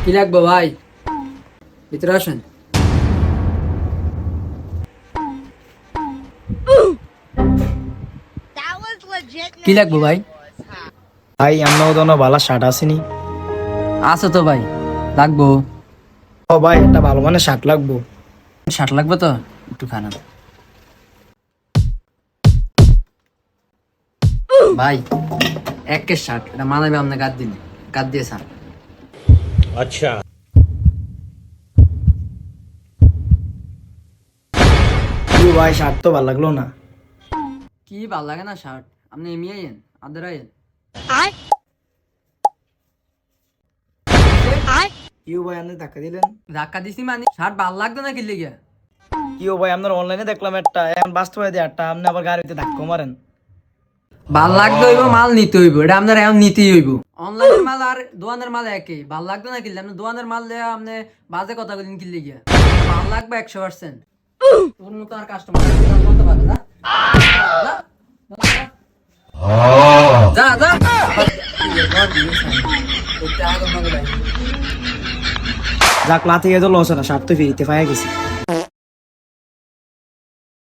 কি লাগবে ভাই? ভিতরে আসেন। কি লাগবে ভাই? ভাই আমার তো ভালো শার্ট আসেনি। আছে তো ভাই, লাগবো। ও ভাই একটা ভালো মানে শার্ট লাগবো। শার্ট লাগবে তো, একটু খানা ভাই। এক কেস শার্ট, এটা মানাবে আপনার গাদ দিলে, গাদ দিয়ে শার্ট। কি ভাই শার্ট তো ভালো লাগলো না। কি ভাল লাগে না শার্ট? আপনি এমনি আইয়েন, আদর আইয়েন। কি ভাই আপনি ধাক্কা দিলেন? ধাক্কা দিছি মানে শার্ট ভাল লাগতো না কি লিগে? কি ভাই আপনার অনলাইনে দেখলাম একটা, এখন বাস্তবে দিয়ে একটা, আপনি আবার গাড়িতে ধাক্কা মারেন। ভাল লাগতে হইব, মাল নিতে হইব, এটা আপনার এখন নিতেই হইব। অনলাইনের মাল আর দোকানের মাল একই। ভাল লাগতো না কিনলে আপনি দোকানের মাল দেয়া আপনি বাজে কথা বলেন কিনলে গিয়া। ভাল লাগবে 100%। তোর মতো আর কাস্টমার বলতে পারে না। যা যা যাক লাথি গিয়ে তো লস না, শার্ট তো ফিরিতে পাইয়া গেছি।